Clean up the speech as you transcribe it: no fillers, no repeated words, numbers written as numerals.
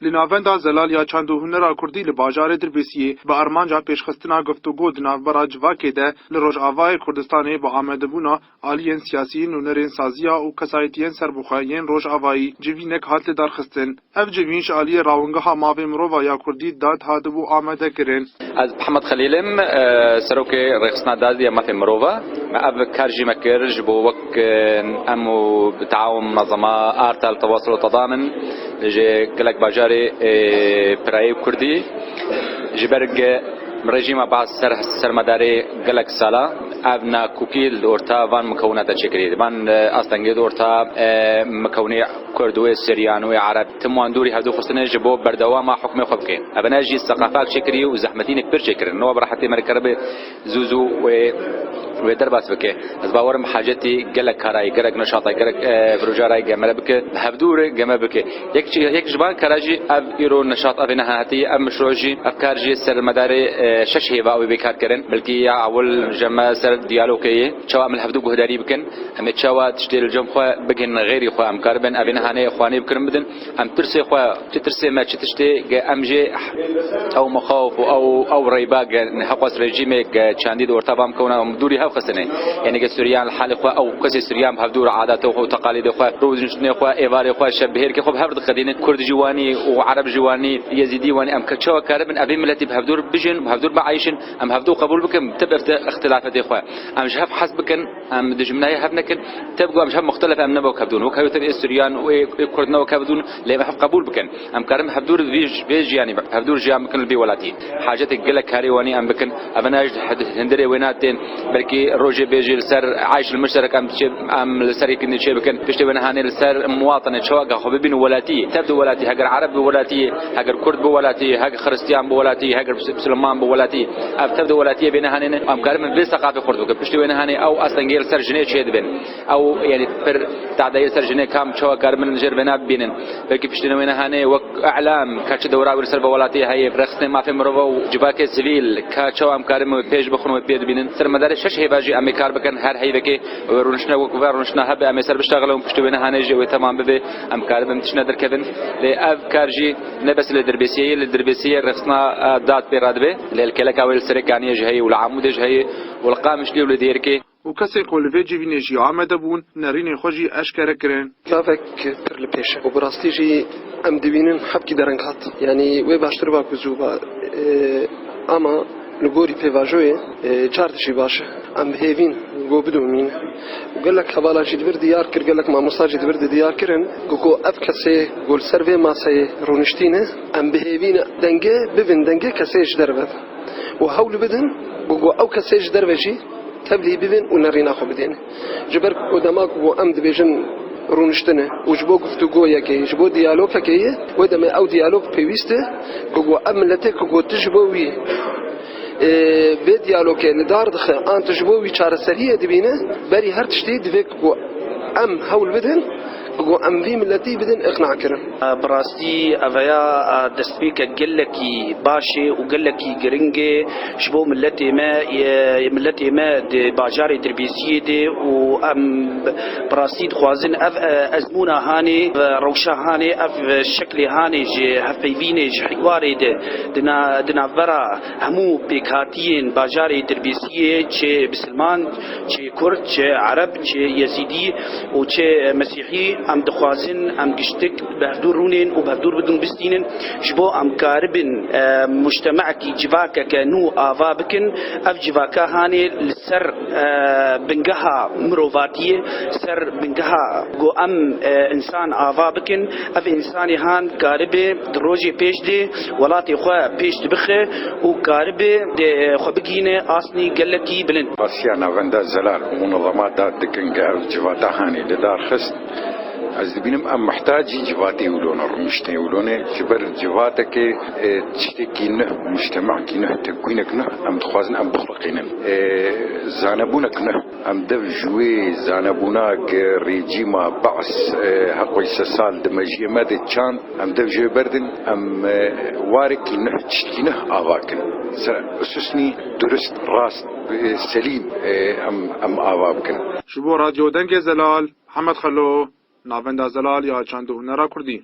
لناوندا زلال یا چند هنر کردی لباجار دربسیه با ارمانجا پیشخستنا گفتگو دناوبرا جواکه ده لروجاوای کردستان با آمده بونا عالیین سیاسیین و نرین سازیا و کسایتین سربخواین روجاوایی جوینک هات درخستن اف جوینش عالی راونگها ماوی مرو یا کردی داد هادبو آمده کرن از محمد خلیلم سروک رخصنا دادی ماوی مرو اف کارجی مکرج بو وک امو بتعاون منظمه ارتل تواصل و تضامن لجي قالك باجاري براي كردي جبرق رژیم بعض سرمداری گلک سالا ابنا کوکیل دورتا وان مكونات شكري وان اصلا دورتا مكوني كردوي سريانوي عرب تمواندوري هذو خصنا جبو بردوا ما حكم خبكي ابنا جي الثقافات شكري وزحمتين كبير شكر نو براحتي مركب زوزو و درباس بك از باورم حاجتي گلک کارای گلک نشاطای گلک بروجارای گمل بك هبدور گم بك یک جبان کراجي اب ايرو نشاط اب نهاتي ام مشروجي افكار جي سرمداری شش هيبا او بيكار كرن بلكي اول جما سر ديالوكيه شوا من هفدو جهداري بكن هم تشوا تشتيل الجم خو بكن غيري خو ام كاربن ابين هاني اخواني بكرم بدن ام ترسي خو تترسي ما تشتي ام جي او مخاوف او ريبا حقوس ريجيمك تشاندي دورتا بام كونا دوري هاو خسنه يعني سوريان الحال خو او كسي سوريان بهدور عاداته و تقاليد خو روزنشني خو ايفاري خو شبهير كي خو بهرد خدين كرد جواني وعرب جواني يزيدي واني ام كتشوا كاربن ابي ملتي بهدور بجن بهدور بعيشن ام هفدو قبول بكم تبقى اختلافات اخويا ام جهف حسبكن ام دجمناي هفنكن تبقى جهف مختلف ام نبو كبدون وكايو تبي السوريان وكردنا وكبدون لا ما قبول بكن ام كرم هفدور بيج يعني هفدور جام بكن البي ولاتي حاجتك قلك هاريواني ام بكن ابناج هندري ويناتين بلكي روجي بيجي السر عايش المشترك ام السر كني شي بكن بيشتي بين هاني السر مواطن شواقه خبيبين ولاتي تبدو ولاتي هاجر عرب بولاتي هاجر كرد بولاتي هاجر خريستيان بولاتي هاجر مسلمان بولاتي افتبدو ولاتيه بين هانين ام كارم في ثقافه خردوك بشتي بين هاني او اصلا غير سرجنيه شيد بين او يعني بر تعداير سرجنيه كام شو كارم نجر بنا بينن بلكي بشتي بين هاني واعلام كاتش دورا ورسل بولاتيه هي برخصني ما في مرو جباك سيفيل كاتشو ام كارم بيج بخنو بيد بينن سر مدار شش هي باجي ام كار بكن هر هي بكي ورونشنا وكفرونشنا هب ام سر بيشتغلوا بشتي بين هاني جو تمام ببي ام كارم متشنا در كفن لافكارجي نبس للدربيسيه رخصنا دات بيرادبه للكلك او السركانيه جهي والعمود جهي والقامش لي ولديركي وكسي قول في فينيجي عمد بون نارين خوجي اشكر كرن كافك تر لبيش وبراستيجي ام دبينن حبكي درنغات يعني وي باشتر باكو زوبا اما نقولي بيفاجوي جارتشي باش ام هيفين جو بدومين وقال لك حبالا جي دبر ديار كر قال لك ما مصاجي دبر ديار كرن جو ابكسي قول سيرفي ما سي رونشتينه ام بهيفين دنجه ببن دنجه كسيج دربه وهول بدن جو او كسيج دربجي تبلي ببن ونرينا خو بدين جبر قدامك جو ام دبيجن رونشتنه وجبو گفتگو یکی جبو دیالوگ کی ودم او دیالوگ پیوسته جو املته جو تجبوی به دیالوگ ندار دخه ان تجبوی چاره سریه دبینه بری هر تشتی دوک ام هول بدن جو ام في ملتي بدن اقناع كرن براستي افيا دستبيك قلكي باشي وقلكي جرينجي شبو ملتي ما دي باجاري دربيسيه دي و ام براستي خوازن اف ازمونا هاني روشا هاني اف شكلي هاني جي هفيفيني جي حواري دي دنا برا همو بكاتين باجاري دربيسيه جي بسلمان جي كرد جي عرب جي يزيدي و جي مسيحي ام دخوازن ام گشتك بهدور رونين وبهدور بدون بستينن جبو ام كاربن مجتمعكي جواكا كانو آفا بكن اف جواكا هاني لسر بنجها مروفاتيه سر بنجها جو ام انسان آفا بكن اف انساني هان كاربه دروجي بيش دي ولاتي خوا بيش دبخه وكاربه دي خو بگينه اصني قلكي بلن باسيانا غندا زلال منظمات دكنجا جواتا هاني لدار خست از ببینم ام محتاجی جواتي ولونه رمشتي ولونه جبر جواتك تشتكينه مجتمع كينه تكوينك ام تخوازن ام بخلقينن زانبونك ام دف جوي زانبوناك ريجيما بعث حقوي سال دمجي ما دچان ام دف جوي بردن ام وارك تشتكينه اواكن اسسني درست راست سليم ام اوابكن شبو راديو دنگ زلال محمد خلو ناوندا زلال یا چند هنر کردی